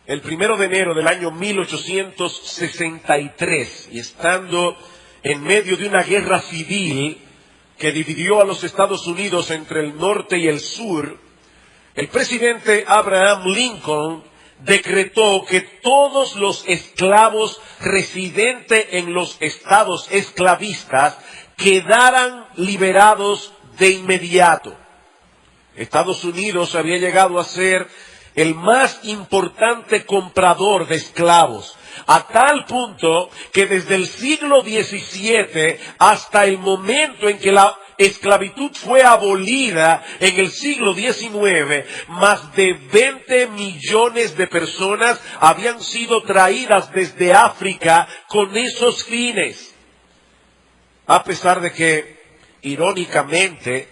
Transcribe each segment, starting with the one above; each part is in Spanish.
el 1 de enero del año 1863, y estando en medio de una guerra civil que dividió a los Estados Unidos entre el norte y el sur, el presidente Abraham Lincoln decretó que todos los esclavos residentes en los estados esclavistas quedaran liberados de inmediato. Estados Unidos había llegado a ser el más importante comprador de esclavos, a tal punto que desde el siglo XVII hasta el momento en que la esclavitud fue abolida en el siglo XIX, más de 20 millones de personas habían sido traídas desde África con esos fines. A pesar de que, irónicamente,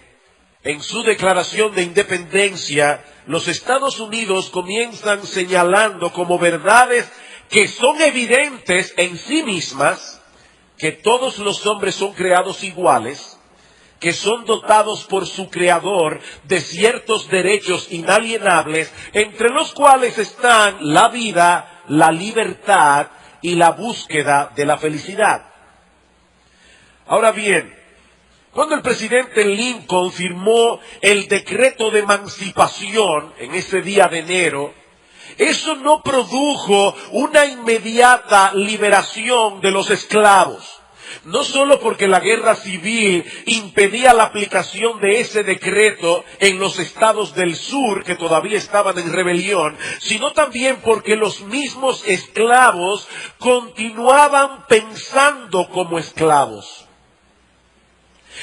en su declaración de independencia, los Estados Unidos comienzan señalando como verdades que son evidentes en sí mismas, que todos los hombres son creados iguales, que son dotados por su creador de ciertos derechos inalienables, entre los cuales están la vida, la libertad y la búsqueda de la felicidad. Ahora bien, cuando el presidente Lincoln firmó el decreto de emancipación en ese día de enero, eso no produjo una inmediata liberación de los esclavos. No solo porque la guerra civil impedía la aplicación de ese decreto en los estados del sur que todavía estaban en rebelión, sino también porque los mismos esclavos continuaban pensando como esclavos.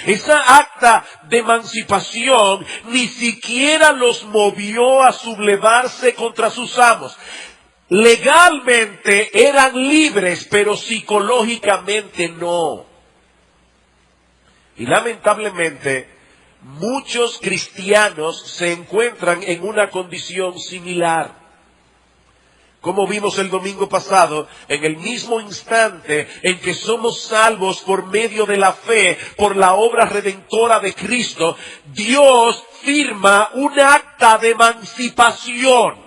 Esa acta de emancipación ni siquiera los movió a sublevarse contra sus amos. Legalmente eran libres, pero psicológicamente no. Y lamentablemente, muchos cristianos se encuentran en una condición similar. Como vimos el domingo pasado, en el mismo instante en que somos salvos por medio de la fe, por la obra redentora de Cristo, Dios firma un acta de emancipación.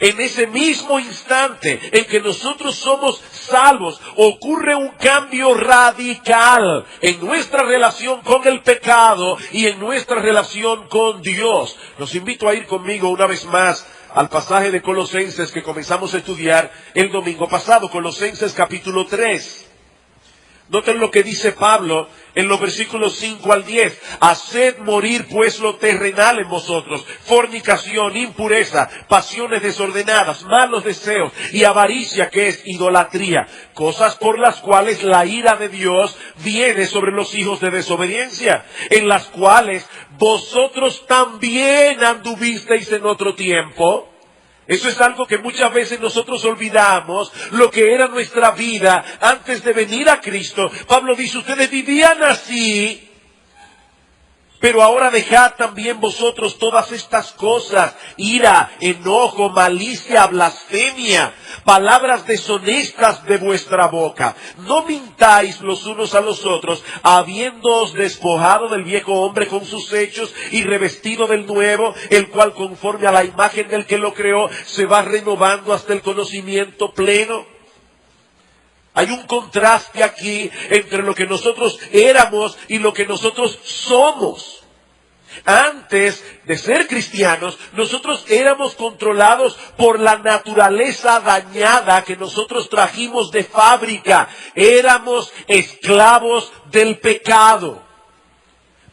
En ese mismo instante en que nosotros somos salvos, ocurre un cambio radical en nuestra relación con el pecado y en nuestra relación con Dios. Los invito a ir conmigo una vez más al pasaje de Colosenses que comenzamos a estudiar el domingo pasado, Colosenses capítulo 3. Noten lo que dice Pablo en los versículos 5 al 10. Haced morir pues lo terrenal en vosotros: fornicación, impureza, pasiones desordenadas, malos deseos y avaricia, que es idolatría, cosas por las cuales la ira de Dios viene sobre los hijos de desobediencia, en las cuales vosotros también anduvisteis en otro tiempo. Eso es algo que muchas veces nosotros olvidamos, lo que era nuestra vida antes de venir a Cristo. Pablo dice, ustedes vivían así, pero ahora dejad también vosotros todas estas cosas: ira, enojo, malicia, blasfemia, palabras deshonestas de vuestra boca. No mintáis los unos a los otros, habiéndoos despojado del viejo hombre con sus hechos y revestido del nuevo, el cual conforme a la imagen del que lo creó se va renovando hasta el conocimiento pleno. Hay un contraste aquí entre lo que nosotros éramos y lo que nosotros somos. Antes de ser cristianos, nosotros éramos controlados por la naturaleza dañada que nosotros trajimos de fábrica. Éramos esclavos del pecado.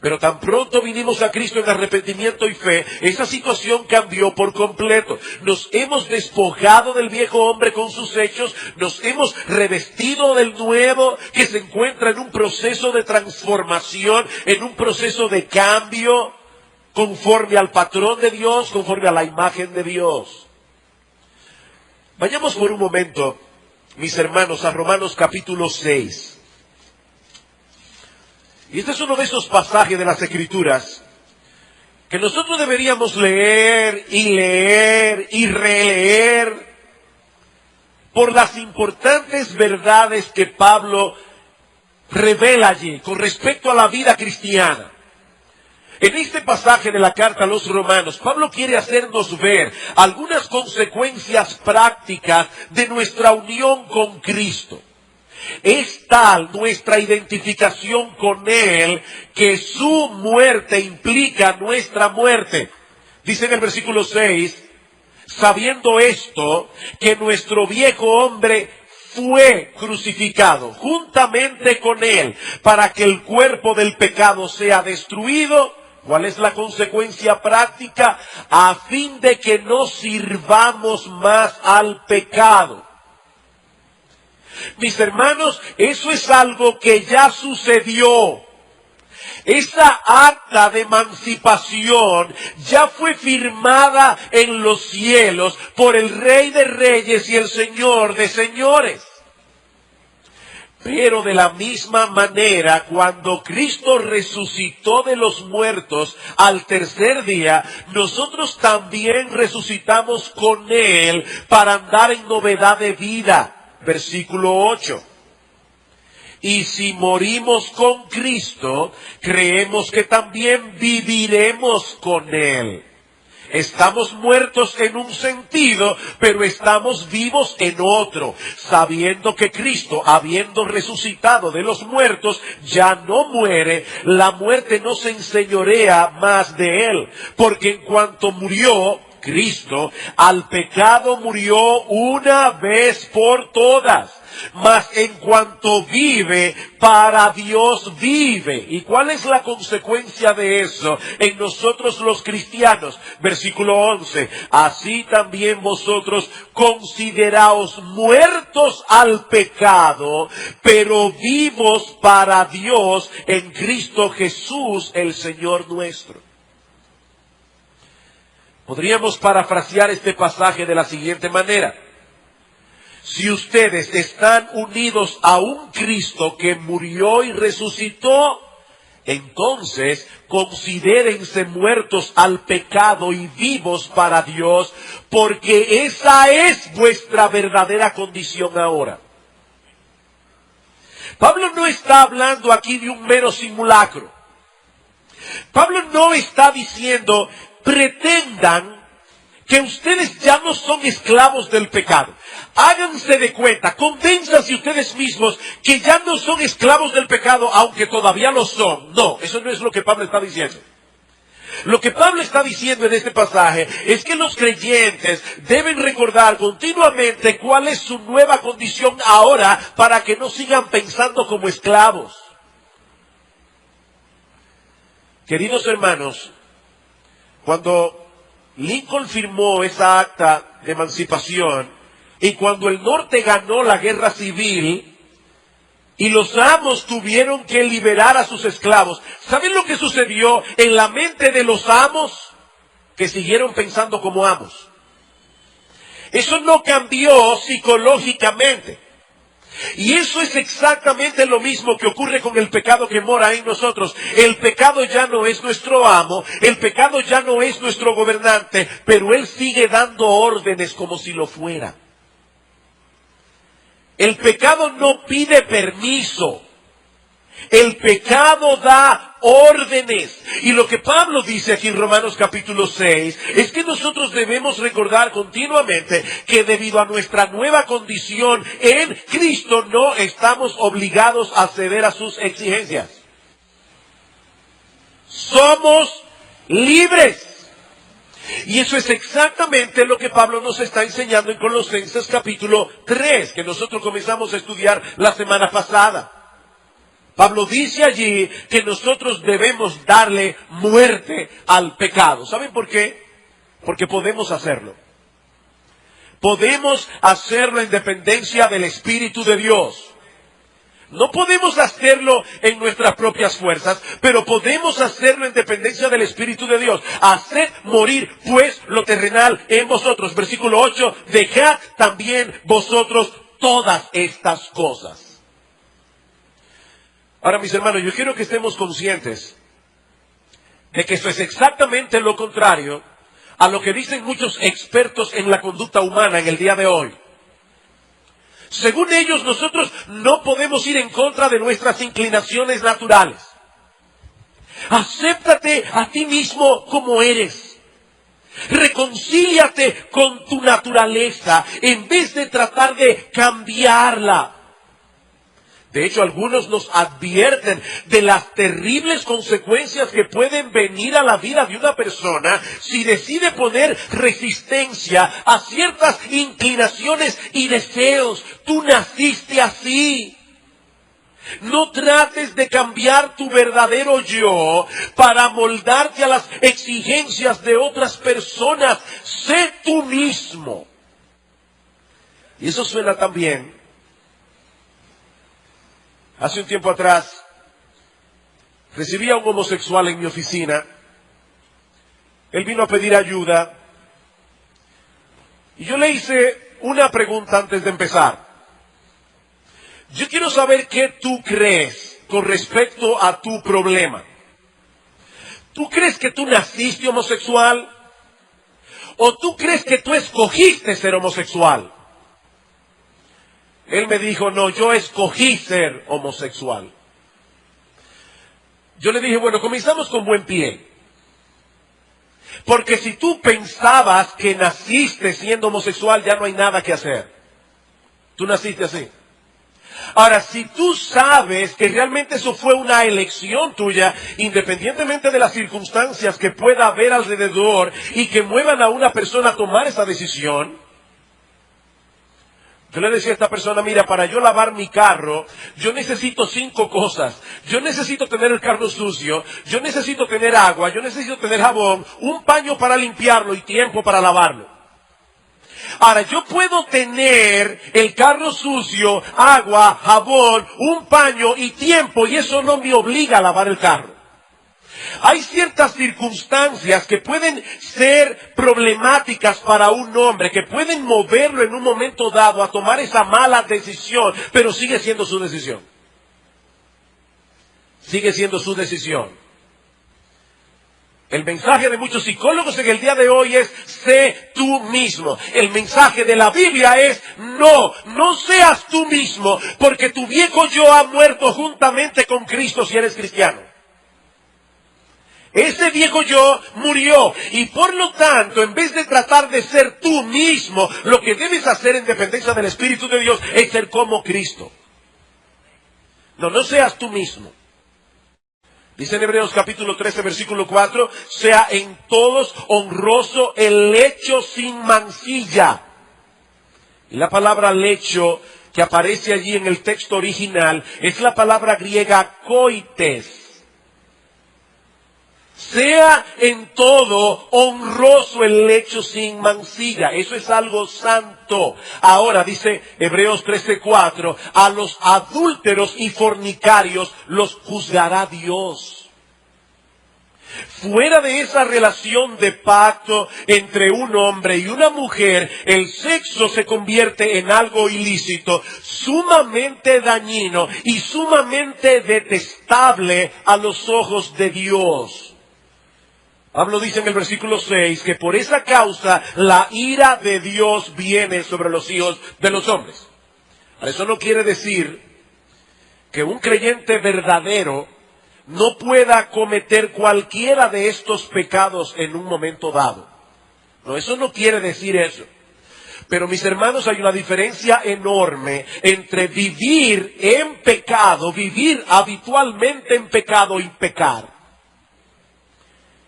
Pero tan pronto vinimos a Cristo en arrepentimiento y fe, esa situación cambió por completo. Nos hemos despojado del viejo hombre con sus hechos, nos hemos revestido del nuevo, que se encuentra en un proceso de transformación, en un proceso de cambio, conforme al patrón de Dios, conforme a la imagen de Dios. Vayamos por un momento, mis hermanos, a Romanos capítulo 6. Y este es uno de esos pasajes de las Escrituras que nosotros deberíamos leer y releer por las importantes verdades que Pablo revela allí con respecto a la vida cristiana. En este pasaje de la carta a los Romanos, Pablo quiere hacernos ver algunas consecuencias prácticas de nuestra unión con Cristo. Es tal nuestra identificación con Él que su muerte implica nuestra muerte. Dice en el versículo 6, sabiendo esto, que nuestro viejo hombre fue crucificado juntamente con Él para que el cuerpo del pecado sea destruido. ¿Cuál es la consecuencia práctica? A fin de que no sirvamos más al pecado. Mis hermanos, eso es algo que ya sucedió. Esa acta de emancipación ya fue firmada en los cielos por el Rey de Reyes y el Señor de Señores. Pero de la misma manera, cuando Cristo resucitó de los muertos al tercer día, nosotros también resucitamos con Él para andar en novedad de vida. Versículo 8. Y si morimos con Cristo, creemos que también viviremos con Él. Estamos muertos en un sentido, pero estamos vivos en otro, sabiendo que Cristo, habiendo resucitado de los muertos, ya no muere. La muerte no se enseñorea más de Él, porque en cuanto murió Cristo, al pecado murió una vez por todas. Mas en cuanto vive, para Dios vive. ¿Y cuál es la consecuencia de eso en nosotros los cristianos? Versículo 11. Así también vosotros consideraos muertos al pecado, pero vivos para Dios en Cristo Jesús, el Señor nuestro. Podríamos parafrasear este pasaje de la siguiente manera. Si ustedes están unidos a un Cristo que murió y resucitó, entonces considérense muertos al pecado y vivos para Dios, porque esa es vuestra verdadera condición ahora. Pablo no está hablando aquí de un mero simulacro. Pablo no está diciendo, pretendan que ustedes ya no son esclavos del pecado. Háganse de cuenta, convénzanse ustedes mismos que ya no son esclavos del pecado, aunque todavía lo son. No, eso no es lo que Pablo está diciendo. Lo que Pablo está diciendo en este pasaje es que los creyentes deben recordar continuamente cuál es su nueva condición ahora para que no sigan pensando como esclavos. Queridos hermanos, cuando Lincoln firmó esa acta de emancipación y cuando el norte ganó la guerra civil y los amos tuvieron que liberar a sus esclavos, ¿saben lo que sucedió en la mente de los amos? Que siguieron pensando como amos. Eso no cambió psicológicamente. Y eso es exactamente lo mismo que ocurre con el pecado que mora en nosotros. El pecado ya no es nuestro amo, el pecado ya no es nuestro gobernante, pero él sigue dando órdenes como si lo fuera. El pecado no pide permiso. El pecado da órdenes. Y lo que Pablo dice aquí en Romanos capítulo 6 es que nosotros debemos recordar continuamente que debido a nuestra nueva condición en Cristo no estamos obligados a ceder a sus exigencias. Somos libres. Y eso es exactamente lo que Pablo nos está enseñando en Colosenses capítulo 3, que nosotros comenzamos a estudiar la semana pasada. Pablo dice allí que nosotros debemos darle muerte al pecado. ¿Saben por qué? Porque podemos hacerlo. Podemos hacerlo en dependencia del Espíritu de Dios. No podemos hacerlo en nuestras propias fuerzas, pero podemos hacerlo en dependencia del Espíritu de Dios. Haced morir pues lo terrenal en vosotros. Versículo 8, dejad también vosotros todas estas cosas. Ahora, mis hermanos, yo quiero que estemos conscientes de que eso es exactamente lo contrario a lo que dicen muchos expertos en la conducta humana en el día de hoy. Según ellos, nosotros no podemos ir en contra de nuestras inclinaciones naturales. Acéptate a ti mismo como eres. Reconcíliate con tu naturaleza en vez de tratar de cambiarla. De hecho, algunos nos advierten de las terribles consecuencias que pueden venir a la vida de una persona si decide poner resistencia a ciertas inclinaciones y deseos. Tú naciste así. No trates de cambiar tu verdadero yo para moldarte a las exigencias de otras personas. Sé tú mismo. Y eso suena tan bien. Hace un tiempo atrás, recibí a un homosexual en mi oficina. Él vino a pedir ayuda. Y yo le hice una pregunta antes de empezar. Yo quiero saber qué tú crees con respecto a tu problema. ¿Tú crees que tú naciste homosexual? ¿O tú crees que tú escogiste ser homosexual? Él me dijo, no, yo escogí ser homosexual. Yo le dije, bueno, comenzamos con buen pie. Porque si tú pensabas que naciste siendo homosexual, ya no hay nada que hacer. Tú naciste así. Ahora, si tú sabes que realmente eso fue una elección tuya, independientemente de las circunstancias que pueda haber alrededor y que muevan a una persona a tomar esa decisión, yo le decía a esta persona, mira, para yo lavar mi carro, yo necesito 5 cosas. Yo necesito tener el carro sucio, yo necesito tener agua, yo necesito tener jabón, un paño para limpiarlo y tiempo para lavarlo. Ahora, yo puedo tener el carro sucio, agua, jabón, un paño y tiempo, y eso no me obliga a lavar el carro. Hay ciertas circunstancias que pueden ser problemáticas para un hombre, que pueden moverlo en un momento dado a tomar esa mala decisión, pero sigue siendo su decisión. Sigue siendo su decisión. El mensaje de muchos psicólogos en el día de hoy es, sé tú mismo. El mensaje de la Biblia es, no seas tú mismo, porque tu viejo yo ha muerto juntamente con Cristo si eres cristiano. Ese viejo yo murió y por lo tanto, en vez de tratar de ser tú mismo, lo que debes hacer en dependencia del Espíritu de Dios es ser como Cristo. No seas tú mismo. Dice en Hebreos capítulo 13, versículo 4, sea en todos honroso el lecho sin mancilla. Y la palabra lecho que aparece allí en el texto original es la palabra griega koites. Sea en todo honroso el lecho sin mancilla. Eso es algo santo. Ahora dice Hebreos 13:4, a los adúlteros y fornicarios los juzgará Dios. Fuera de esa relación de pacto entre un hombre y una mujer, el sexo se convierte en algo ilícito, sumamente dañino y sumamente detestable a los ojos de Dios. Pablo dice en el versículo 6 que por esa causa la ira de Dios viene sobre los hijos de los hombres. Eso no quiere decir que un creyente verdadero no pueda cometer cualquiera de estos pecados en un momento dado. No, eso no quiere decir eso. Pero mis hermanos, hay una diferencia enorme entre vivir en pecado, vivir habitualmente en pecado y pecar.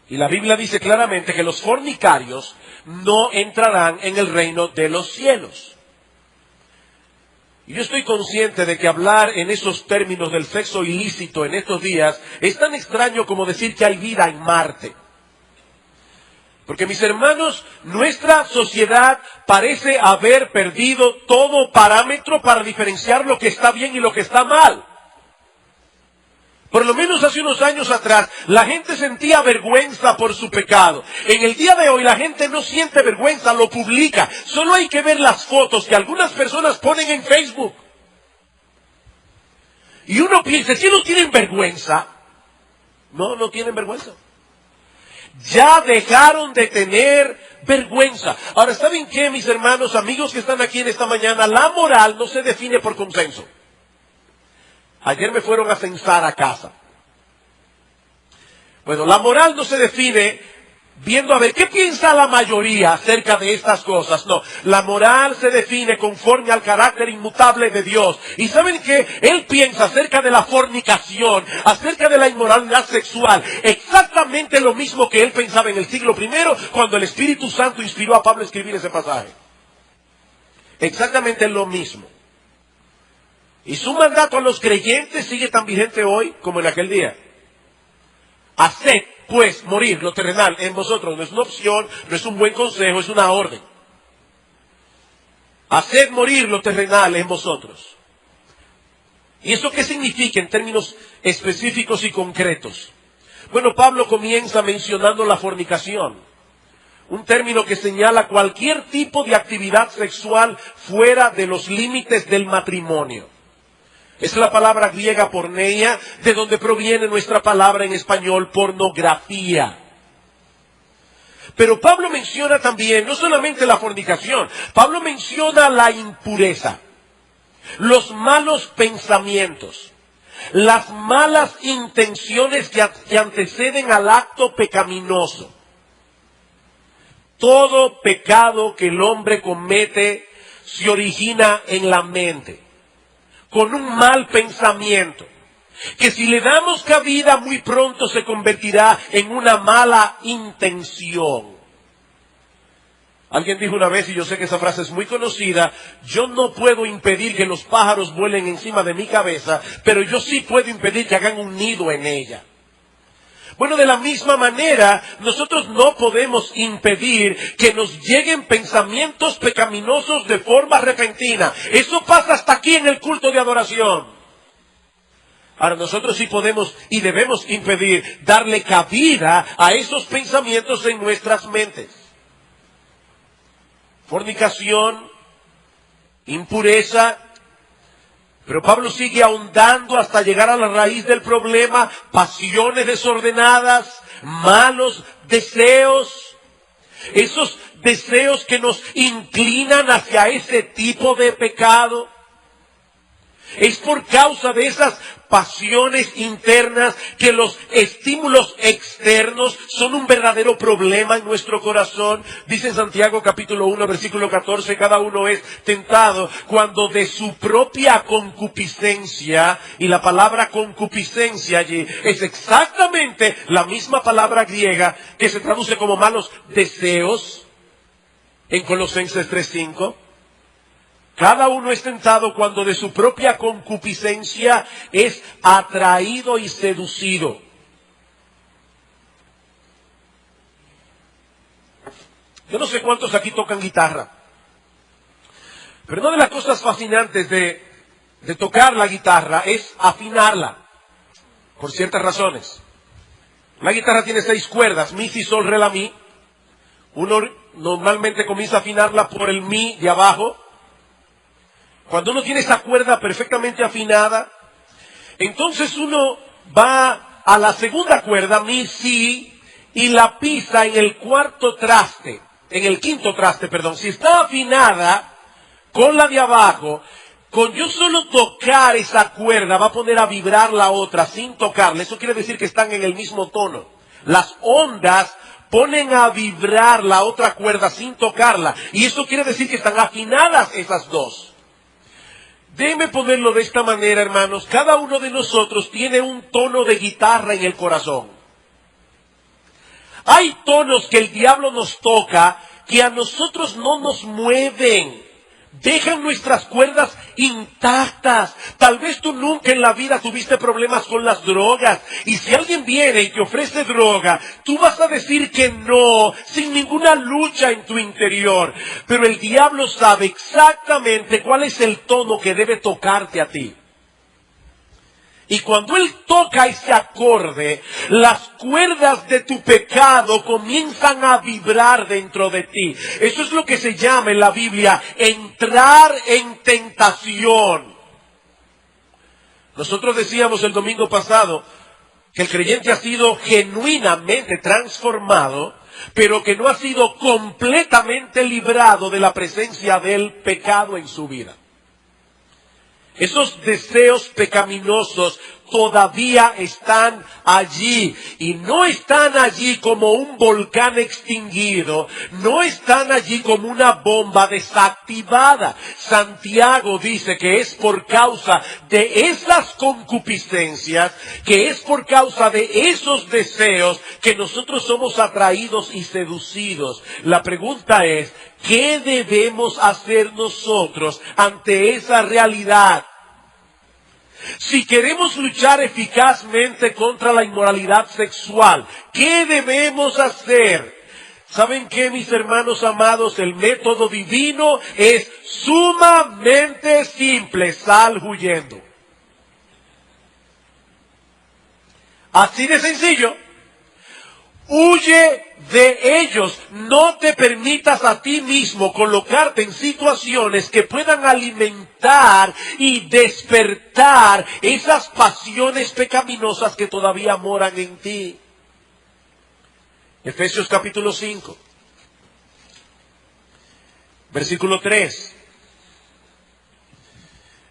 Y la Biblia dice claramente que los fornicarios no entrarán en el reino de los cielos. Y yo estoy consciente de que hablar en esos términos del sexo ilícito en estos días es tan extraño como decir que hay vida en Marte. Porque mis hermanos, nuestra sociedad parece haber perdido todo parámetro para diferenciar lo que está bien y lo que está mal. Por lo menos hace unos años atrás, la gente sentía vergüenza por su pecado. En el día de hoy la gente no siente vergüenza, lo publica. Solo hay que ver las fotos que algunas personas ponen en Facebook. Y uno piensa, ¿sí no tienen vergüenza? No tienen vergüenza. Ya dejaron de tener vergüenza. Ahora, ¿saben qué, mis hermanos, amigos que están aquí en esta mañana? La moral no se define por consenso. Ayer me fueron a censar a casa. Bueno, la moral no se define viendo a ver qué piensa la mayoría acerca de estas cosas. No, la moral se define conforme al carácter inmutable de Dios. ¿Y saben qué? Él piensa acerca de la fornicación, acerca de la inmoralidad sexual, exactamente lo mismo que él pensaba en el siglo I cuando el Espíritu Santo inspiró a Pablo a escribir ese pasaje. Exactamente lo mismo. Y su mandato a los creyentes sigue tan vigente hoy como en aquel día. Haced, pues, morir lo terrenal en vosotros. No es una opción, no es un buen consejo, es una orden. Haced morir lo terrenal en vosotros. ¿Y eso qué significa en términos específicos y concretos? Bueno, Pablo comienza mencionando la fornicación, un término que señala cualquier tipo de actividad sexual fuera de los límites del matrimonio. Es la palabra griega porneia, de donde proviene nuestra palabra en español pornografía. Pero Pablo menciona también, no solamente la fornicación, Pablo menciona la impureza, los malos pensamientos, las malas intenciones que anteceden al acto pecaminoso. Todo pecado que el hombre comete se origina en la mente, con un mal pensamiento, que si le damos cabida muy pronto se convertirá en una mala intención. Alguien dijo una vez, y yo sé que esa frase es muy conocida, yo no puedo impedir que los pájaros vuelen encima de mi cabeza, pero yo sí puedo impedir que hagan un nido en ella. Bueno, de la misma manera, nosotros no podemos impedir que nos lleguen pensamientos pecaminosos de forma repentina. Eso pasa hasta aquí en el culto de adoración. Ahora, nosotros sí podemos y debemos impedir darle cabida a esos pensamientos en nuestras mentes. Fornicación, impureza. Pero Pablo sigue ahondando hasta llegar a la raíz del problema, pasiones desordenadas, malos deseos, esos deseos que nos inclinan hacia ese tipo de pecado. Es por causa de esas pasiones internas que los estímulos externos son un verdadero problema en nuestro corazón. Dice en Santiago capítulo 1 versículo 14, cada uno es tentado cuando de su propia concupiscencia, y la palabra concupiscencia allí es exactamente la misma palabra griega que se traduce como malos deseos en Colosenses 3:5. Cada uno es tentado cuando de su propia concupiscencia es atraído y seducido. Yo no sé cuántos aquí tocan guitarra, pero una de las cosas fascinantes de tocar la guitarra es afinarla, por ciertas razones. La guitarra tiene 6 cuerdas, mi, si, sol, re, la, mi. Uno normalmente comienza a afinarla por el mi de abajo. Cuando uno tiene esa cuerda perfectamente afinada, entonces uno va a la segunda cuerda, mi, si, y la pisa en el quinto traste, perdón. Si está afinada con la de abajo, con yo solo tocar esa cuerda va a poner a vibrar la otra sin tocarla. Eso quiere decir que están en el mismo tono. Las ondas ponen a vibrar la otra cuerda sin tocarla. Y eso quiere decir que están afinadas esas dos. Déjenme ponerlo de esta manera, hermanos. Cada uno de nosotros tiene un tono de guitarra en el corazón. Hay tonos que el diablo nos toca que a nosotros no nos mueven. Dejan nuestras cuerdas intactas. Tal vez tú nunca en la vida tuviste problemas con las drogas. Y si alguien viene y te ofrece droga, tú vas a decir que no, sin ninguna lucha en tu interior. Pero el diablo sabe exactamente cuál es el tono que debe tocarte a ti. Y cuando él toca ese acorde, las cuerdas de tu pecado comienzan a vibrar dentro de ti. Eso es lo que se llama en la Biblia entrar en tentación. Nosotros decíamos el domingo pasado que el creyente ha sido genuinamente transformado, pero que no ha sido completamente librado de la presencia del pecado en su vida. Esos deseos pecaminosos todavía están allí. Y no están allí como un volcán extinguido, no están allí como una bomba desactivada. Santiago dice que es por causa de esas concupiscencias, que es por causa de esos deseos que nosotros somos atraídos y seducidos. La pregunta es, ¿qué debemos hacer nosotros ante esa realidad? Si queremos luchar eficazmente contra la inmoralidad sexual, ¿qué debemos hacer? ¿Saben qué, mis hermanos amados? El método divino es sumamente simple. Sal huyendo. Así de sencillo. Huye de ellos. No te permitas a ti mismo colocarte en situaciones que puedan alimentar y despertar esas pasiones pecaminosas que todavía moran en ti. Efesios capítulo 5, versículo 3.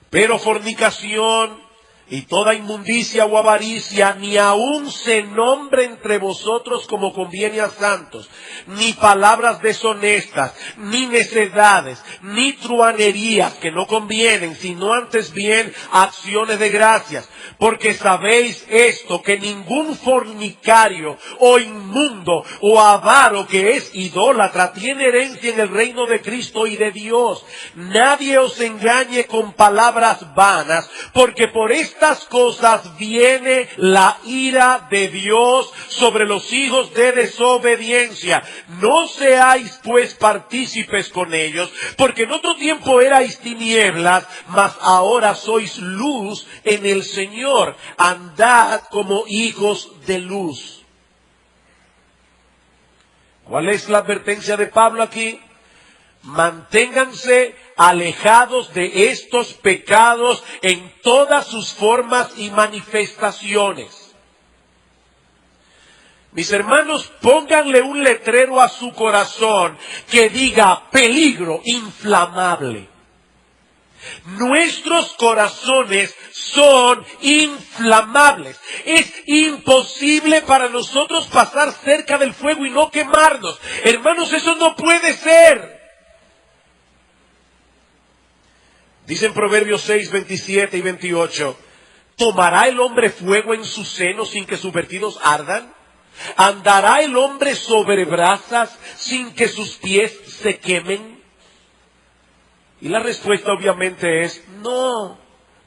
Pero fornicación y toda inmundicia o avaricia, ni aun se nombre entre vosotros como conviene a santos, ni palabras deshonestas, ni necedades, ni truhanerías que no convienen, sino antes bien acciones de gracias. Porque sabéis esto, que ningún fornicario, o inmundo, o avaro que es idólatra, tiene herencia en el reino de Cristo y de Dios. Nadie os engañe con palabras vanas, porque por estas cosas viene la ira de Dios sobre los hijos de desobediencia. No seáis pues partícipes con ellos, porque en otro tiempo erais tinieblas, mas ahora sois luz en el Señor. Andad como hijos de luz. ¿Cuál es la advertencia de Pablo aquí? Manténganse alejados de estos pecados en todas sus formas y manifestaciones. Mis hermanos, pónganle un letrero a su corazón que diga peligro inflamable. Nuestros corazones son inflamables. Es imposible para nosotros pasar cerca del fuego y no quemarnos. Hermanos, eso no puede ser. Dicen Proverbios 6, 27 y 28, ¿tomará el hombre fuego en su seno sin que sus vertidos ardan? ¿Andará el hombre sobre brasas sin que sus pies se quemen? Y la respuesta obviamente es no,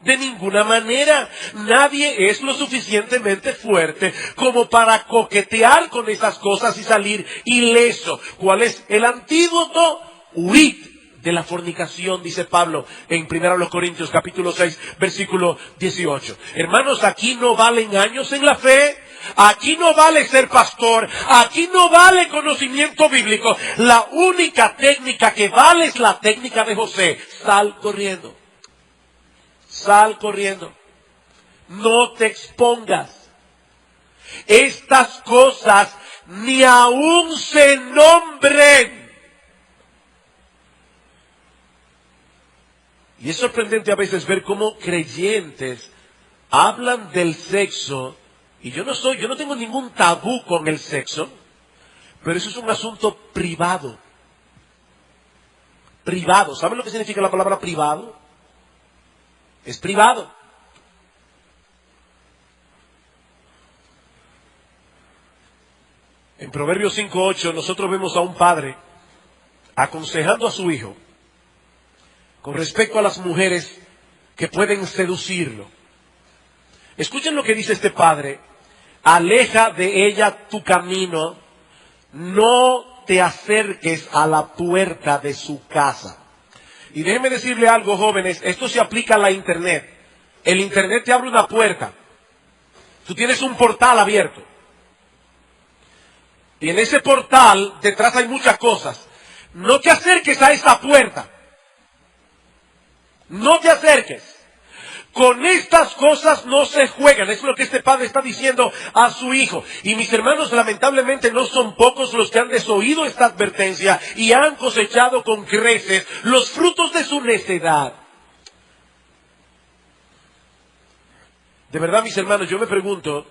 de ninguna manera. Nadie es lo suficientemente fuerte como para coquetear con esas cosas y salir ileso. ¿Cuál es el antídoto? Huid de la fornicación, dice Pablo en 1 Corintios capítulo 6, versículo 18. Hermanos, aquí no valen años en la fe. Aquí no vale ser pastor, aquí no vale conocimiento bíblico. La única técnica que vale es la técnica de José. Sal corriendo. Sal corriendo. No te expongas. Estas cosas ni aún se nombren. Y es sorprendente a veces ver cómo creyentes hablan del sexo. Y yo no tengo ningún tabú con el sexo, pero eso es un asunto privado. Privado. ¿Saben lo que significa la palabra privado? Es privado. En Proverbios 5:8 nosotros vemos a un padre aconsejando a su hijo con respecto a las mujeres que pueden seducirlo. Escuchen lo que dice este padre. Aleja de ella tu camino, no te acerques a la puerta de su casa. Y déjenme decirle algo, jóvenes, esto se aplica a la internet. El internet te abre una puerta. Tú tienes un portal abierto. Y en ese portal detrás hay muchas cosas. No te acerques a esa puerta. No te acerques. Con estas cosas no se juegan. Es lo que este padre está diciendo a su hijo. Y mis hermanos, lamentablemente no son pocos los que han desoído esta advertencia y han cosechado con creces los frutos de su necedad. De verdad, mis hermanos, yo me pregunto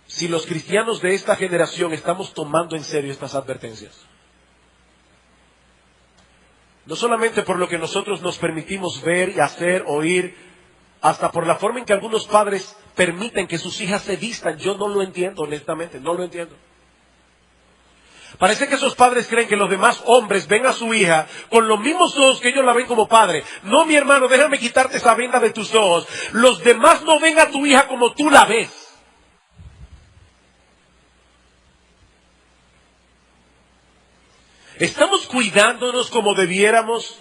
si los cristianos de esta generación estamos tomando en serio estas advertencias. No solamente por lo que nosotros nos permitimos ver y hacer, oír, hasta por la forma en que algunos padres permiten que sus hijas se vistan. Yo no lo entiendo, honestamente, no lo entiendo. Parece que esos padres creen que los demás hombres ven a su hija con los mismos ojos que ellos la ven como padre. No, mi hermano, déjame quitarte esa venda de tus ojos. Los demás no ven a tu hija como tú la ves. ¿Estamos cuidándonos como debiéramos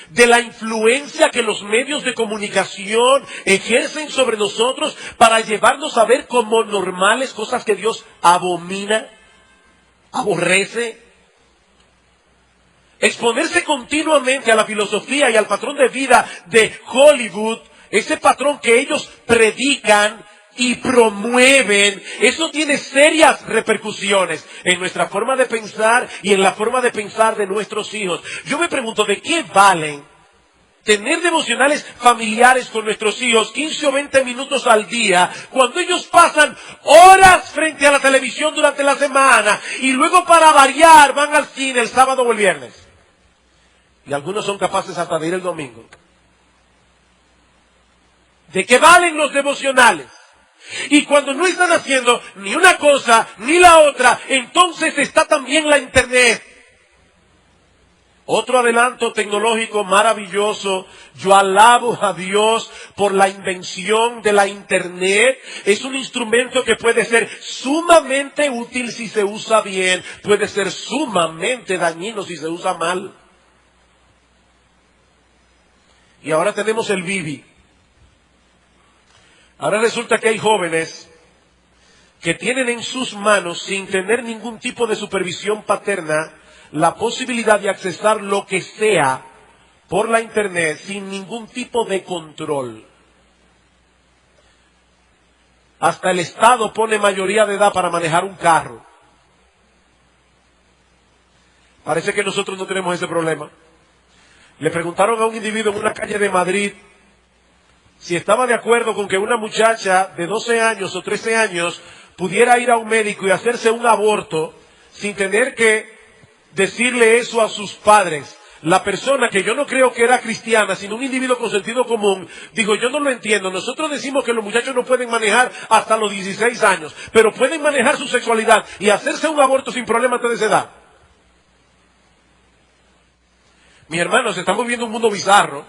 de la influencia que los medios de comunicación ejercen sobre nosotros para llevarnos a ver como normales cosas que Dios abomina, aborrece? Exponerse continuamente a la filosofía y al patrón de vida de Hollywood, ese patrón que ellos predican y promueven, eso tiene serias repercusiones en nuestra forma de pensar y en la forma de pensar de nuestros hijos. Yo me pregunto, ¿de qué valen tener devocionales familiares con nuestros hijos 15 o 20 minutos al día, cuando ellos pasan horas frente a la televisión durante la semana y luego para variar van al cine el sábado o el viernes? Y algunos son capaces hasta de ir el domingo. ¿De qué valen los devocionales? Y cuando no están haciendo ni una cosa ni la otra, entonces está también la internet. Otro adelanto tecnológico maravilloso. Yo alabo a Dios por la invención de la internet. Es un instrumento que puede ser sumamente útil si se usa bien, puede ser sumamente dañino si se usa mal. Y ahora tenemos el Bibi. Ahora resulta que hay jóvenes que tienen en sus manos, sin tener ningún tipo de supervisión paterna, la posibilidad de accesar lo que sea por la internet sin ningún tipo de control. Hasta el Estado pone mayoría de edad para manejar un carro. Parece que nosotros no tenemos ese problema. Le preguntaron a un individuo en una calle de Madrid si estaba de acuerdo con que una muchacha de 12 años o 13 años pudiera ir a un médico y hacerse un aborto sin tener que decirle eso a sus padres. La persona, que yo no creo que era cristiana, sino un individuo con sentido común, dijo, yo no lo entiendo. Nosotros decimos que los muchachos no pueden manejar hasta los 16 años, pero pueden manejar su sexualidad y hacerse un aborto sin problemas de esa edad. Mis hermanos, estamos viviendo un mundo bizarro,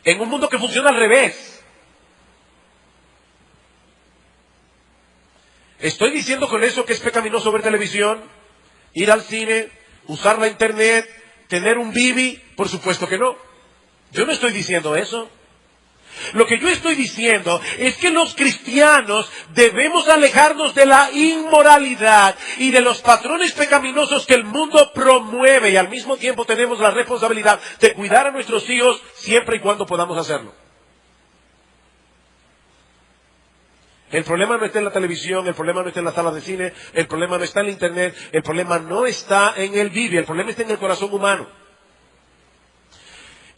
en un mundo que funciona al revés. ¿Estoy diciendo con eso que es pecaminoso ver televisión, ir al cine, usar la internet, tener un Bibi? Por supuesto que no. Yo no estoy diciendo eso. Lo que yo estoy diciendo es que los cristianos debemos alejarnos de la inmoralidad y de los patrones pecaminosos que el mundo promueve, y al mismo tiempo tenemos la responsabilidad de cuidar a nuestros hijos siempre y cuando podamos hacerlo. El problema no está en la televisión, el problema no está en la sala de cine, el problema no está en la internet, el problema no está en el Bibi, el problema está en el corazón humano.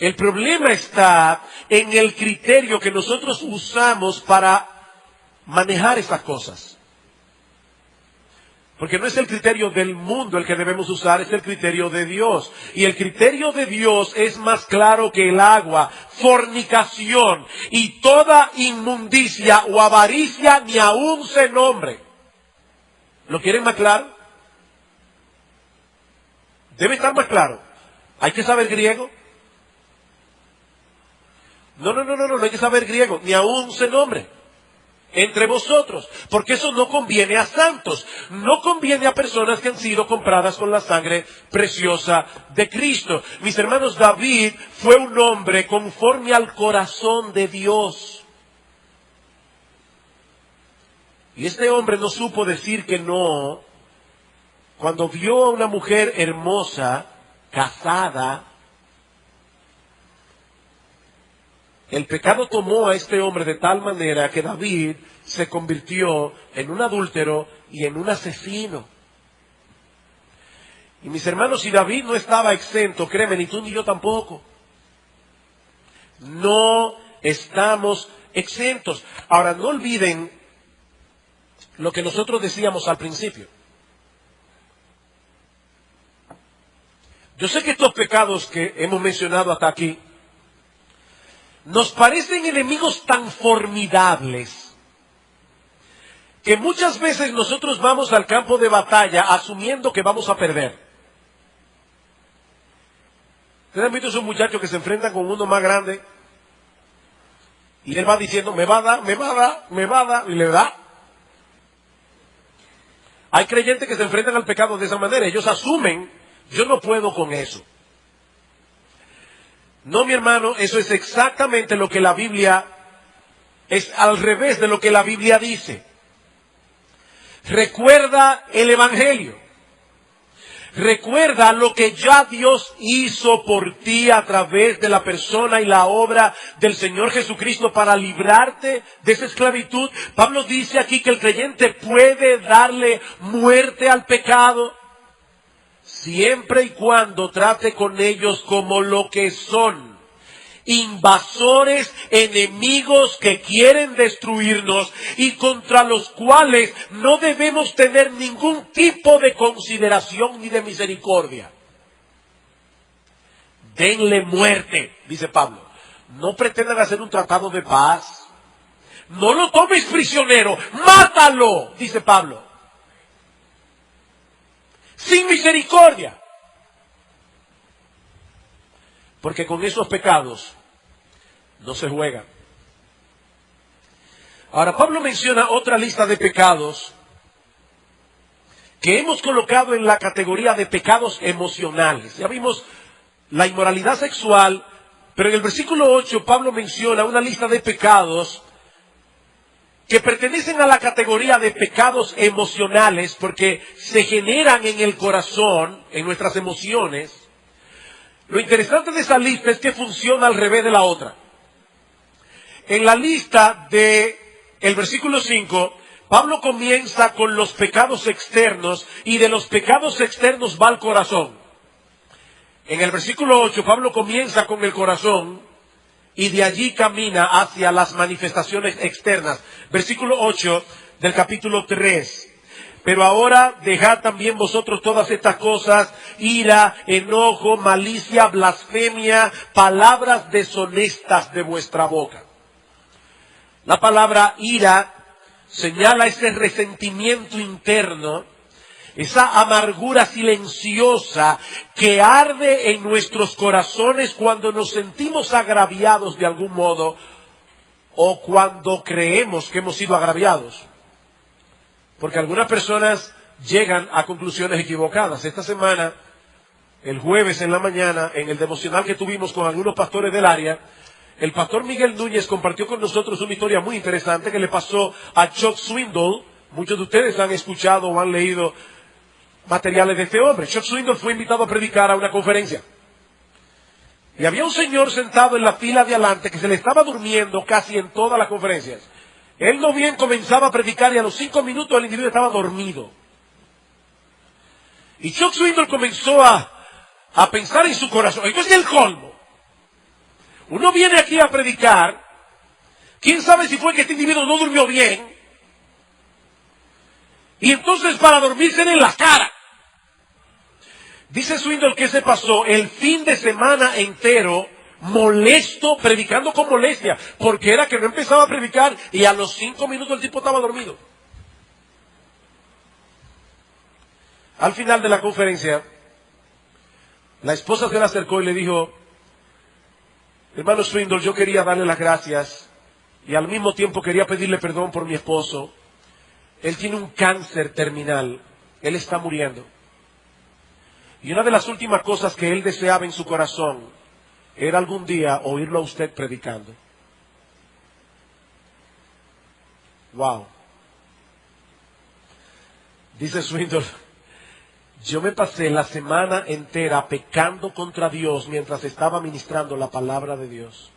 El problema está en el criterio que nosotros usamos para manejar esas cosas. Porque no es el criterio del mundo el que debemos usar, es el criterio de Dios. Y el criterio de Dios es más claro que el agua. Fornicación y toda inmundicia o avaricia ni aún se nombre. ¿Lo quieren más claro? Debe estar más claro. ¿Hay que saber griego? No hay que saber griego, ni aún se nombre entre vosotros, porque eso no conviene a santos, no conviene a personas que han sido compradas con la sangre preciosa de Cristo. Mis hermanos, David fue un hombre conforme al corazón de Dios. Y este hombre no supo decir que no cuando vio a una mujer hermosa, casada. El pecado tomó a este hombre de tal manera que David se convirtió en un adúltero y en un asesino. Y mis hermanos, si David no estaba exento, créeme, ni tú ni yo tampoco. No estamos exentos. Ahora, no olviden lo que nosotros decíamos al principio. Yo sé que estos pecados que hemos mencionado hasta aquí nos parecen enemigos tan formidables que muchas veces nosotros vamos al campo de batalla asumiendo que vamos a perder. ¿Ustedes han visto esos muchachos que se enfrentan con uno más grande? Y él va diciendo, me va a dar, me va a dar, me va a dar, y le da. Hay creyentes que se enfrentan al pecado de esa manera. Ellos asumen, yo no puedo con eso. No, mi hermano, eso es exactamente lo que la Biblia, es al revés de lo que la Biblia dice. Recuerda el Evangelio. Recuerda lo que ya Dios hizo por ti a través de la persona y la obra del Señor Jesucristo para librarte de esa esclavitud. Pablo dice aquí que el creyente puede darle muerte al pecado siempre y cuando trate con ellos como lo que son. Invasores, enemigos que quieren destruirnos y contra los cuales no debemos tener ningún tipo de consideración ni de misericordia. Denle muerte, dice Pablo. No pretendan hacer un tratado de paz. No lo tomes prisionero, mátalo, dice Pablo. Sin misericordia. Porque con esos pecados no se juega. Ahora, Pablo menciona otra lista de pecados que hemos colocado en la categoría de pecados emocionales. Ya vimos la inmoralidad sexual, pero en el versículo 8 Pablo menciona una lista de pecados que pertenecen a la categoría de pecados emocionales porque se generan en el corazón, en nuestras emociones. Lo interesante de esa lista es que funciona al revés de la otra. En la lista del versículo 5, Pablo comienza con los pecados externos y de los pecados externos va al corazón. En el versículo 8, Pablo comienza con el corazón y de allí camina hacia las manifestaciones externas. Versículo 8 del capítulo 3. Pero ahora dejad también vosotros todas estas cosas: ira, enojo, malicia, blasfemia, palabras deshonestas de vuestra boca. La palabra ira señala ese resentimiento interno, esa amargura silenciosa que arde en nuestros corazones cuando nos sentimos agraviados de algún modo o cuando creemos que hemos sido agraviados. Porque algunas personas llegan a conclusiones equivocadas. Esta semana, el jueves en la mañana, en el devocional que tuvimos con algunos pastores del área, el pastor Miguel Núñez compartió con nosotros una historia muy interesante que le pasó a Chuck Swindoll. Muchos de ustedes han escuchado o han leído materiales de este hombre. Chuck Swindoll fue invitado a predicar a una conferencia. Y había un señor sentado en la fila de adelante que se le estaba durmiendo casi en todas las conferencias. Él no bien comenzaba a predicar y a los 5 minutos el individuo estaba dormido. Y Chuck Swindoll comenzó a pensar en su corazón. Esto es el colmo. Uno viene aquí a predicar. ¿Quién sabe si fue que este individuo no durmió bien? Y entonces para dormirse en la cara. Dice Swindoll que se pasó el fin de semana entero molesto, predicando con molestia, porque era que no empezaba a predicar y a los 5 minutos el tipo estaba dormido. Al final de la conferencia, la esposa se le acercó y le dijo: hermano Swindoll, yo quería darle las gracias y al mismo tiempo quería pedirle perdón por mi esposo. Él tiene un cáncer terminal, él está muriendo. Y una de las últimas cosas que él deseaba en su corazón era algún día oírlo a usted predicando. Wow. Dice Swindoll: yo me pasé la semana entera pecando contra Dios mientras estaba ministrando la palabra de Dios.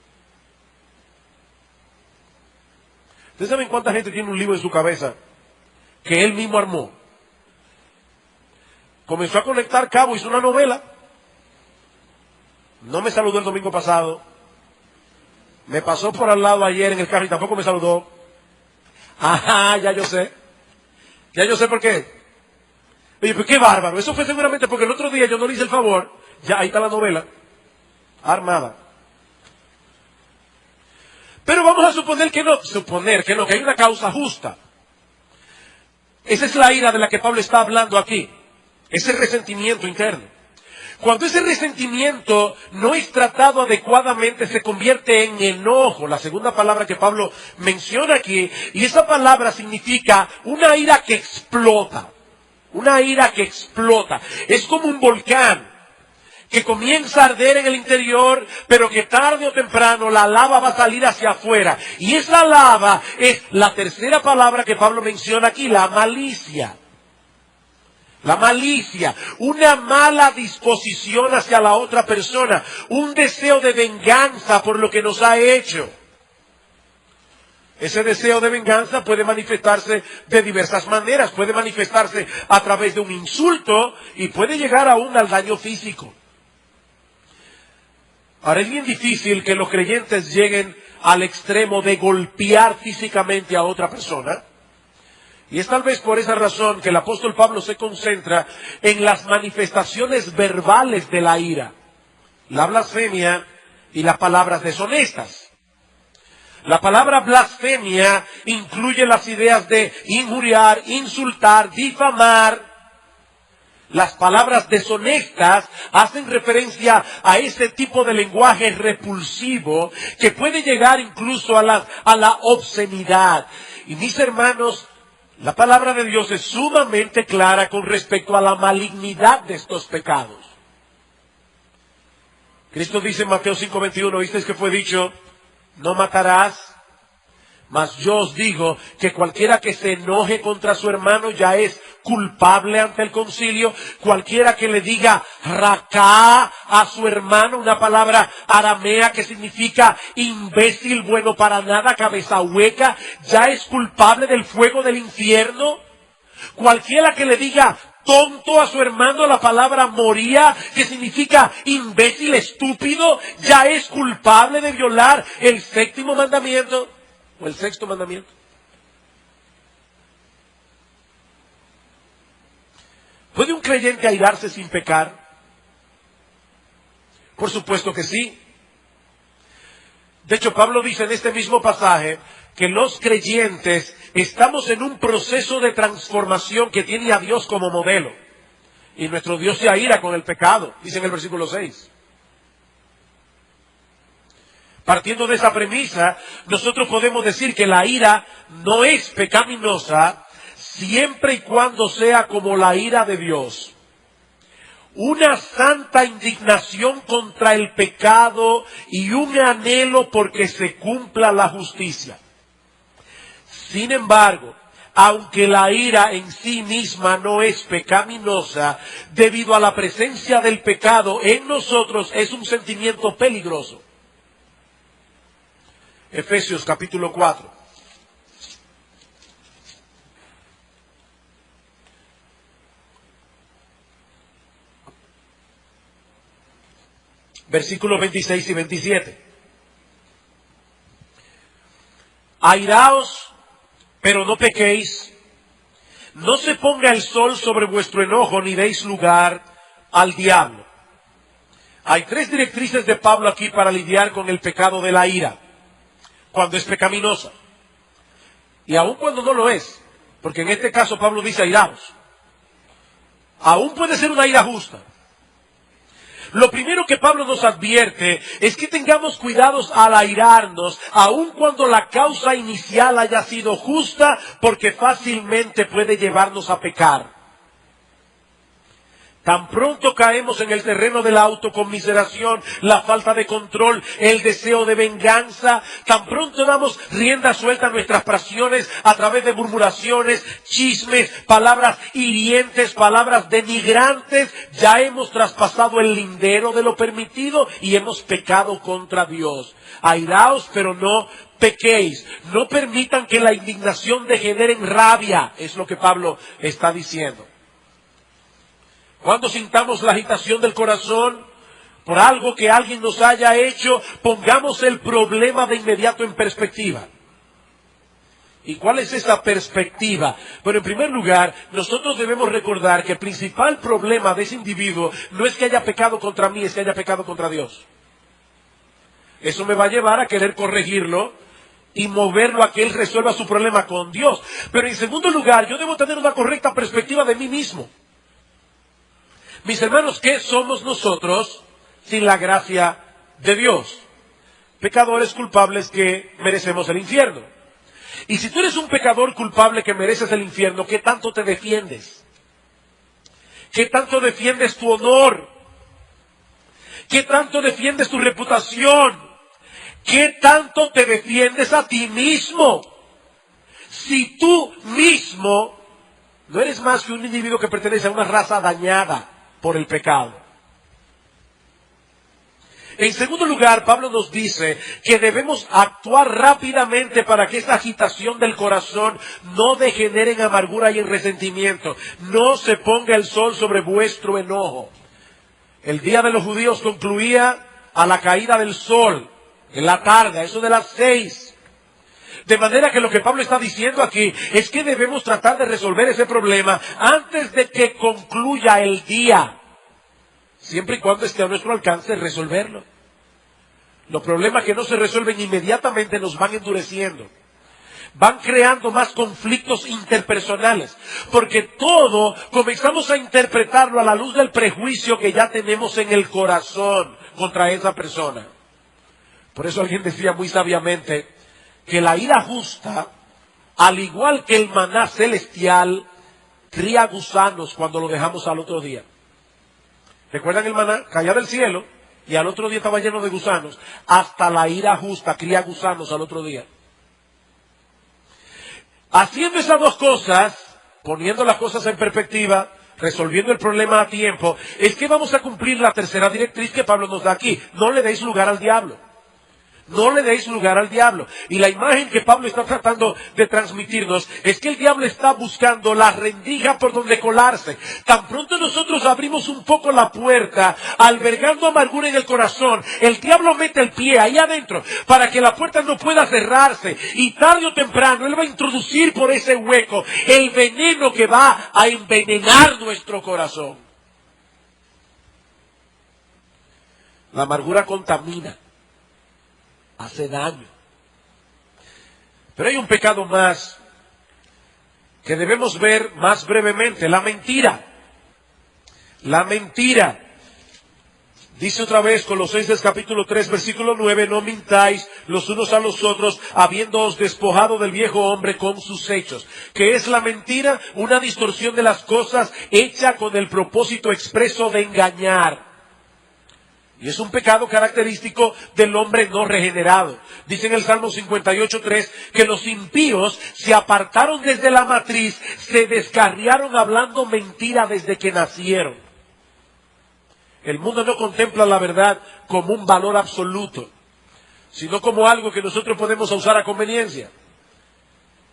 ¿Ustedes saben cuánta gente tiene un libro en su cabeza que él mismo armó? Comenzó a conectar cabos, hizo una novela. No me saludó el domingo pasado. Me pasó por al lado ayer en el carro y tampoco me saludó. Ajá, ya yo sé. Ya yo sé por qué. Oye, pues qué bárbaro. Eso fue seguramente porque el otro día yo no le hice el favor. Ya, ahí está la novela. Armada. Pero vamos a suponer que no, que hay una causa justa. Esa es la ira de la que Pablo está hablando aquí. Ese resentimiento interno. Cuando ese resentimiento no es tratado adecuadamente, se convierte en enojo, la segunda palabra que Pablo menciona aquí, y esa palabra significa una ira que explota, una ira que explota. Es como un volcán que comienza a arder en el interior, pero que tarde o temprano la lava va a salir hacia afuera. Y esa lava es la tercera palabra que Pablo menciona aquí, la malicia. La malicia, una mala disposición hacia la otra persona, un deseo de venganza por lo que nos ha hecho. Ese deseo de venganza puede manifestarse de diversas maneras, puede manifestarse a través de un insulto y puede llegar aún al daño físico. Ahora es bien difícil que los creyentes lleguen al extremo de golpear físicamente a otra persona. Y es tal vez por esa razón que el apóstol Pablo se concentra en las manifestaciones verbales de la ira, la blasfemia y las palabras deshonestas. La palabra blasfemia incluye las ideas de injuriar, insultar, difamar. Las palabras deshonestas hacen referencia a ese tipo de lenguaje repulsivo que puede llegar incluso a la obscenidad. Y mis hermanos, la palabra de Dios es sumamente clara con respecto a la malignidad de estos pecados. Cristo dice en Mateo 5:21, ¿visteis que fue dicho? No matarás, mas yo os digo que cualquiera que se enoje contra su hermano ya es culpable ante el concilio. Cualquiera que le diga racá a su hermano, una palabra aramea que significa imbécil, bueno para nada, cabeza hueca, ya es culpable del fuego del infierno. Cualquiera que le diga tonto a su hermano, la palabra moría, que significa imbécil, estúpido, ya es culpable de violar el séptimo mandamiento o el sexto mandamiento. ¿Puede un creyente airarse sin pecar? Por supuesto que sí. De hecho, Pablo dice en este mismo pasaje que los creyentes estamos en un proceso de transformación que tiene a Dios como modelo. Y nuestro Dios se aira con el pecado, dice en el versículo 6. Partiendo de esa premisa, nosotros podemos decir que la ira no es pecaminosa siempre y cuando sea como la ira de Dios. Una santa indignación contra el pecado y un anhelo porque se cumpla la justicia. Sin embargo, aunque la ira en sí misma no es pecaminosa, debido a la presencia del pecado en nosotros es un sentimiento peligroso. Efesios capítulo 4. Versículos 26 y 27. Airaos, pero no pequéis. No se ponga el sol sobre vuestro enojo, ni deis lugar al diablo. Hay tres directrices de Pablo aquí para lidiar con el pecado de la ira, cuando es pecaminosa. Y aun cuando no lo es, porque en este caso Pablo dice airaos. Aún puede ser una ira justa. Lo primero que Pablo nos advierte es que tengamos cuidados al airarnos, aun cuando la causa inicial haya sido justa, porque fácilmente puede llevarnos a pecar. Tan pronto caemos en el terreno de la autoconmiseración, la falta de control, el deseo de venganza, tan pronto damos rienda suelta a nuestras pasiones a través de murmuraciones, chismes, palabras hirientes, palabras denigrantes, ya hemos traspasado el lindero de lo permitido y hemos pecado contra Dios. Airaos, pero no pequéis. No permitan que la indignación degenere en rabia, es lo que Pablo está diciendo. Cuando sintamos la agitación del corazón, por algo que alguien nos haya hecho, pongamos el problema de inmediato en perspectiva. ¿Y cuál es esa perspectiva? Bueno, en primer lugar, nosotros debemos recordar que el principal problema de ese individuo no es que haya pecado contra mí, es que haya pecado contra Dios. Eso me va a llevar a querer corregirlo y moverlo a que él resuelva su problema con Dios. Pero en segundo lugar, yo debo tener una correcta perspectiva de mí mismo. Mis hermanos, ¿qué somos nosotros sin la gracia de Dios? Pecadores culpables que merecemos el infierno. Y si tú eres un pecador culpable que mereces el infierno, ¿qué tanto te defiendes? ¿Qué tanto defiendes tu honor? ¿Qué tanto defiendes tu reputación? ¿Qué tanto te defiendes a ti mismo? Si tú mismo no eres más que un individuo que pertenece a una raza dañada por el pecado. En segundo lugar, Pablo nos dice que debemos actuar rápidamente para que esta agitación del corazón no degenere en amargura y en resentimiento. No se ponga el sol sobre vuestro enojo. El día de los judíos concluía a la caída del sol, en la tarde, a eso de las 6. De manera que lo que Pablo está diciendo aquí es que debemos tratar de resolver ese problema antes de que concluya el día. Siempre y cuando esté a nuestro alcance resolverlo. Los problemas que no se resuelven inmediatamente nos van endureciendo. Van creando más conflictos interpersonales. Porque todo comenzamos a interpretarlo a la luz del prejuicio que ya tenemos en el corazón contra esa persona. Por eso alguien decía muy sabiamente que la ira justa, al igual que el maná celestial, cría gusanos cuando lo dejamos al otro día. ¿Recuerdan el maná? Caía del cielo y al otro día estaba lleno de gusanos. Hasta la ira justa cría gusanos al otro día. Haciendo esas dos cosas, poniendo las cosas en perspectiva, resolviendo el problema a tiempo, es que vamos a cumplir la tercera directriz que Pablo nos da aquí. No le deis lugar al diablo. No le deis lugar al diablo. Y la imagen que Pablo está tratando de transmitirnos es que el diablo está buscando la rendija por donde colarse. Tan pronto nosotros abrimos un poco la puerta, albergando amargura en el corazón, el diablo mete el pie ahí adentro para que la puerta no pueda cerrarse. Y tarde o temprano él va a introducir por ese hueco el veneno que va a envenenar nuestro corazón. La amargura contamina. Hace daño. Pero hay un pecado más que debemos ver más brevemente, la mentira. La mentira. Dice otra vez Colosenses capítulo 3 versículo 9, no mintáis los unos a los otros, habiéndoos despojado del viejo hombre con sus hechos. ¿Qué es la mentira? Una distorsión de las cosas hecha con el propósito expreso de engañar. Y es un pecado característico del hombre no regenerado. Dice en el Salmo 58:3 que los impíos se apartaron desde la matriz, se descarriaron hablando mentira desde que nacieron. El mundo no contempla la verdad como un valor absoluto, sino como algo que nosotros podemos usar a conveniencia.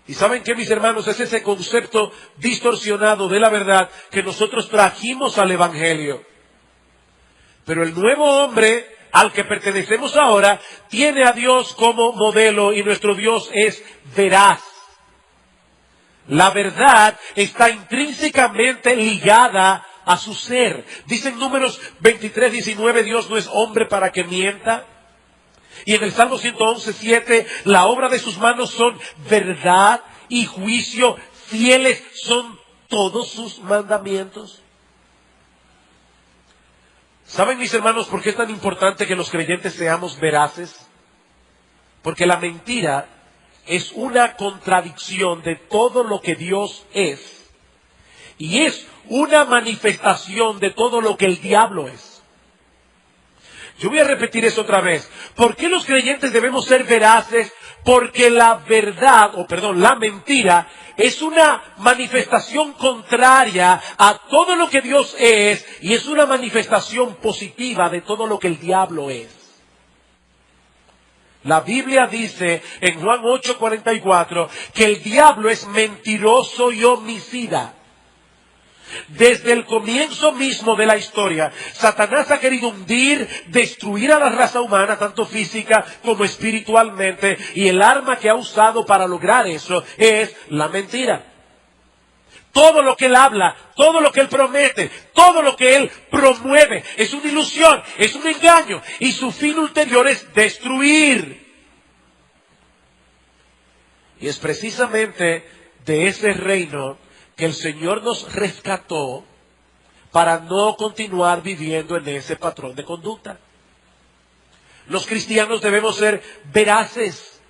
Y ¿saben qué, mis hermanos? Es ese concepto distorsionado de la verdad que nosotros trajimos al Evangelio. Pero el nuevo hombre al que pertenecemos ahora tiene a Dios como modelo y nuestro Dios es veraz. La verdad está intrínsecamente ligada a su ser. Dice en Números 23:19, Dios no es hombre para que mienta. Y en el Salmo 111:7, la obra de sus manos son verdad y juicio, fieles son todos sus mandamientos. ¿Saben, mis hermanos, por qué es tan importante que los creyentes seamos veraces? Porque la mentira es una contradicción de todo lo que Dios es. Y es una manifestación de todo lo que el diablo es. Yo voy a repetir eso otra vez. ¿Por qué los creyentes debemos ser veraces? Porque la verdad, la mentira, es una manifestación contraria a todo lo que Dios es y es una manifestación positiva de todo lo que el diablo es. La Biblia dice en Juan 8:44 que el diablo es mentiroso y homicida. Desde el comienzo mismo de la historia, Satanás ha querido hundir, destruir a la raza humana, tanto física como espiritualmente, y el arma que ha usado para lograr eso es la mentira. Todo lo que él habla, todo lo que él promete, todo lo que él promueve es una ilusión, es un engaño, y su fin ulterior es destruir. Y es precisamente de ese reino que el Señor nos rescató para no continuar viviendo en ese patrón de conducta. Los cristianos debemos ser veraces,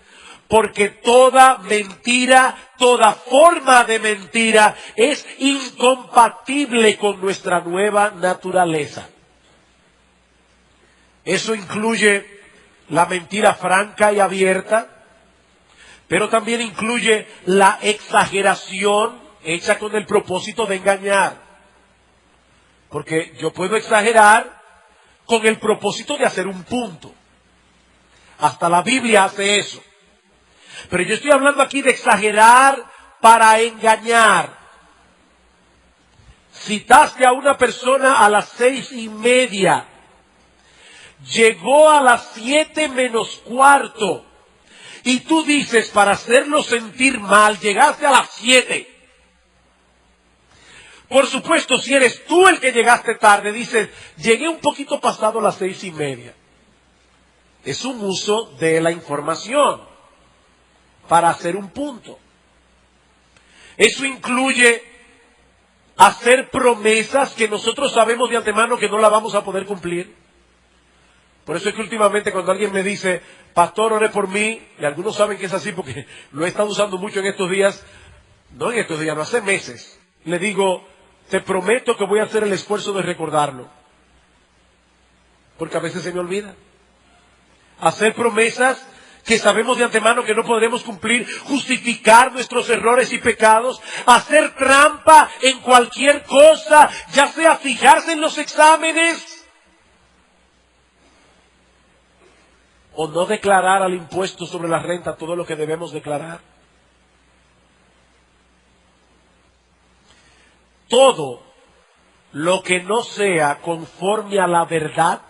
porque toda mentira, toda forma de mentira es incompatible con nuestra nueva naturaleza. Eso incluye la mentira franca y abierta, pero también incluye la exageración hecha con el propósito de engañar. Porque yo puedo exagerar con el propósito de hacer un punto. Hasta la Biblia hace eso. Pero yo estoy hablando aquí de exagerar para engañar. Citaste a una persona a las 6:30. Llegó a las 7:45. Y tú dices, para hacerlo sentir mal, llegaste a las 7. Por supuesto, si eres tú el que llegaste tarde, dices, llegué un poquito pasado las 6:30. Es un uso de la información para hacer un punto. Eso incluye hacer promesas que nosotros sabemos de antemano que no la vamos a poder cumplir. Por eso es que últimamente cuando alguien me dice, pastor, ore por mí, y algunos saben que es así porque lo he estado usando mucho en estos días, no hace meses, le digo, te prometo que voy a hacer el esfuerzo de recordarlo. Porque a veces se me olvida. Hacer promesas que sabemos de antemano que no podremos cumplir, justificar nuestros errores y pecados, hacer trampa en cualquier cosa, ya sea fijarse en los exámenes, o no declarar al impuesto sobre la renta todo lo que debemos declarar. Todo lo que no sea conforme a la verdad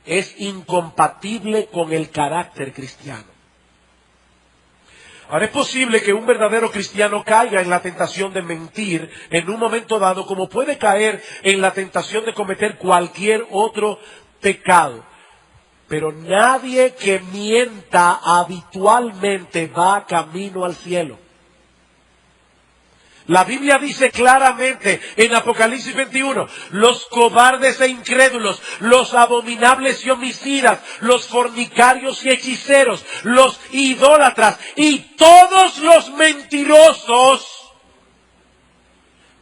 es incompatible con el carácter cristiano. Ahora es posible que un verdadero cristiano caiga en la tentación de mentir en un momento dado, como puede caer en la tentación de cometer cualquier otro pecado. Pero nadie que mienta habitualmente va camino al cielo. La Biblia dice claramente en Apocalipsis 21, los cobardes e incrédulos, los abominables y homicidas, los fornicarios y hechiceros, los idólatras y todos los mentirosos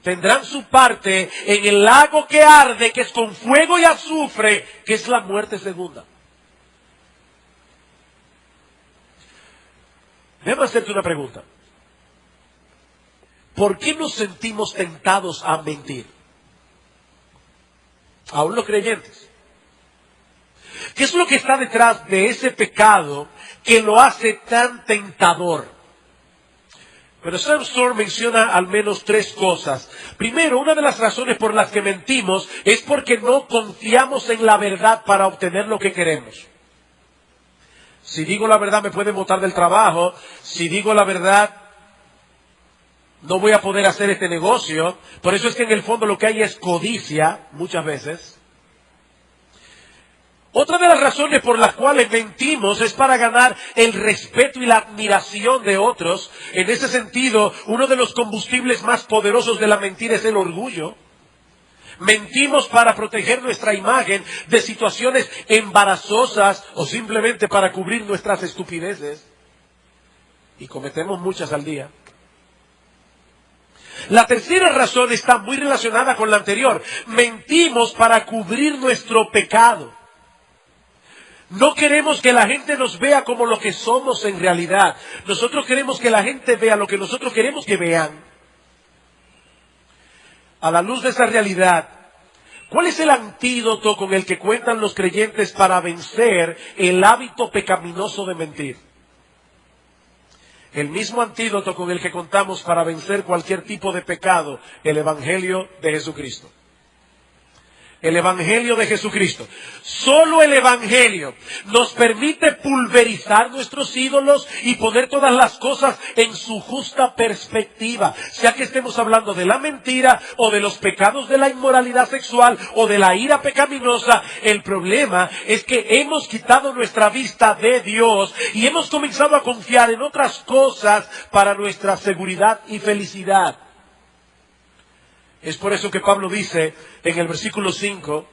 tendrán su parte en el lago que arde, que es con fuego y azufre, que es la muerte segunda. Déjame hacerte una pregunta. ¿Por qué nos sentimos tentados a mentir? Aún los creyentes. ¿Qué es lo que está detrás de ese pecado que lo hace tan tentador? Pero Sam Storm menciona al menos 3 cosas. Primero, una de las razones por las que mentimos es porque no confiamos en la verdad para obtener lo que queremos. Si digo la verdad me pueden botar del trabajo. Si digo la verdad no voy a poder hacer este negocio. Por eso es que en el fondo lo que hay es codicia, muchas veces. Otra de las razones por las cuales mentimos es para ganar el respeto y la admiración de otros. En ese sentido, uno de los combustibles más poderosos de la mentira es el orgullo. Mentimos para proteger nuestra imagen de situaciones embarazosas o simplemente para cubrir nuestras estupideces. Y cometemos muchas al día. La tercera razón está muy relacionada con la anterior. Mentimos para cubrir nuestro pecado. No queremos que la gente nos vea como lo que somos en realidad. Nosotros queremos que la gente vea lo que nosotros queremos que vean. A la luz de esa realidad, ¿cuál es el antídoto con el que cuentan los creyentes para vencer el hábito pecaminoso de mentir? el mismo antídoto con el que contamos para vencer cualquier tipo de pecado, el Evangelio de Jesucristo. El Evangelio de Jesucristo. Solo el Evangelio nos permite pulverizar nuestros ídolos y poner todas las cosas en su justa perspectiva. Sea que estemos hablando de la mentira o de los pecados de la inmoralidad sexual o de la ira pecaminosa, el problema es que hemos quitado nuestra vista de Dios y hemos comenzado a confiar en otras cosas para nuestra seguridad y felicidad. Es por eso que Pablo dice en el versículo 5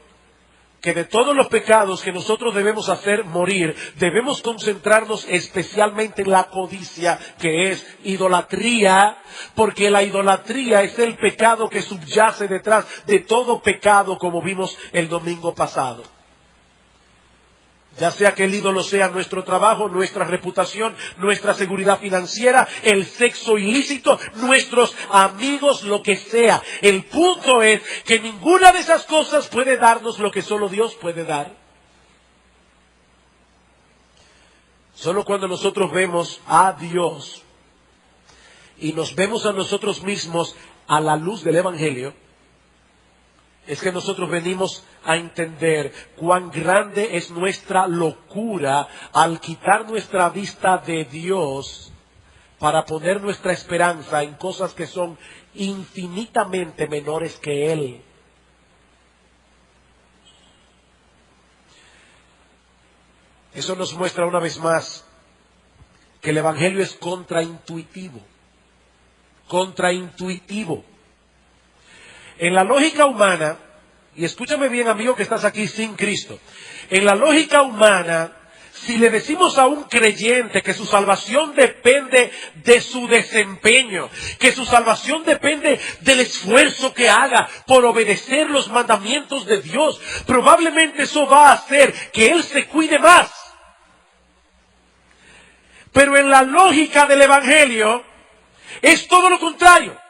que de todos los pecados que nosotros debemos hacer morir, debemos concentrarnos especialmente en la codicia, que es idolatría, porque la idolatría es el pecado que subyace detrás de todo pecado, como vimos el domingo pasado. Ya sea que el ídolo sea nuestro trabajo, nuestra reputación, nuestra seguridad financiera, el sexo ilícito, nuestros amigos, lo que sea. El punto es que ninguna de esas cosas puede darnos lo que solo Dios puede dar. Solo cuando nosotros vemos a Dios y nos vemos a nosotros mismos a la luz del Evangelio, es que nosotros venimos a entender cuán grande es nuestra locura al quitar nuestra vista de Dios para poner nuestra esperanza en cosas que son infinitamente menores que Él. Eso nos muestra una vez más que el Evangelio es contraintuitivo. Contraintuitivo. En la lógica humana, y escúchame bien, amigo, que estás aquí sin Cristo. En la lógica humana, si le decimos a un creyente que su salvación depende de su desempeño, que su salvación depende del esfuerzo que haga por obedecer los mandamientos de Dios, probablemente eso va a hacer que él se cuide más. Pero en la lógica del Evangelio, es todo lo contrario.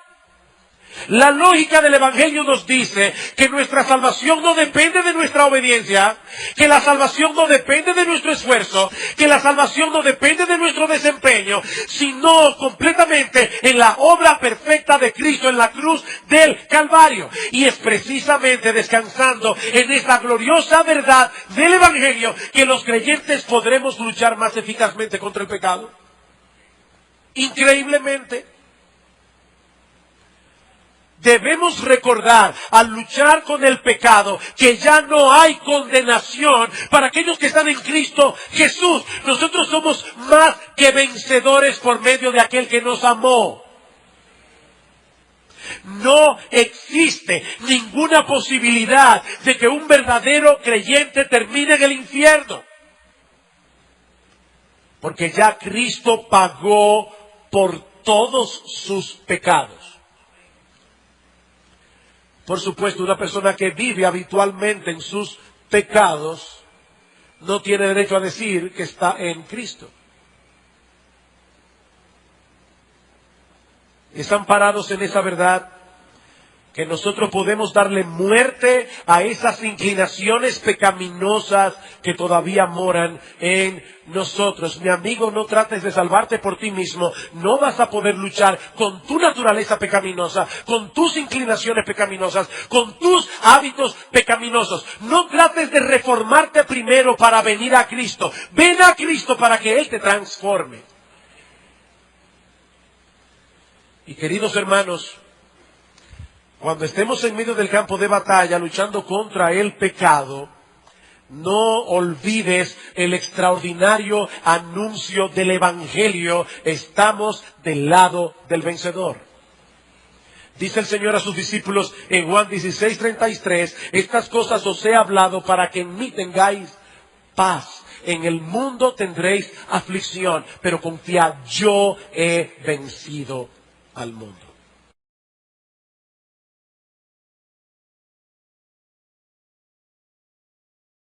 La lógica del Evangelio nos dice que nuestra salvación no depende de nuestra obediencia, que la salvación no depende de nuestro esfuerzo, que la salvación no depende de nuestro desempeño, sino completamente en la obra perfecta de Cristo en la cruz del Calvario. Y es precisamente descansando en esta gloriosa verdad del Evangelio que los creyentes podremos luchar más eficazmente contra el pecado. Increíblemente. Debemos recordar, al luchar con el pecado, que ya no hay condenación para aquellos que están en Cristo Jesús. Nosotros somos más que vencedores por medio de aquel que nos amó. No existe ninguna posibilidad de que un verdadero creyente termine en el infierno. Porque ya Cristo pagó por todos sus pecados. Por supuesto, una persona que vive habitualmente en sus pecados no tiene derecho a decir que está en Cristo. Están parados en esa verdad que nosotros podemos darle muerte a esas inclinaciones pecaminosas que todavía moran en nosotros. Mi amigo, no trates de salvarte por ti mismo. No vas a poder luchar con tu naturaleza pecaminosa, con tus inclinaciones pecaminosas, con tus hábitos pecaminosos. No trates de reformarte primero para venir a Cristo. Ven a Cristo para que Él te transforme. Y queridos hermanos, cuando estemos en medio del campo de batalla luchando contra el pecado, no olvides el extraordinario anuncio del Evangelio. Estamos del lado del vencedor. Dice el Señor a sus discípulos en Juan 16:33, estas cosas os he hablado para que en mí tengáis paz. En el mundo tendréis aflicción, pero confiad, yo he vencido al mundo.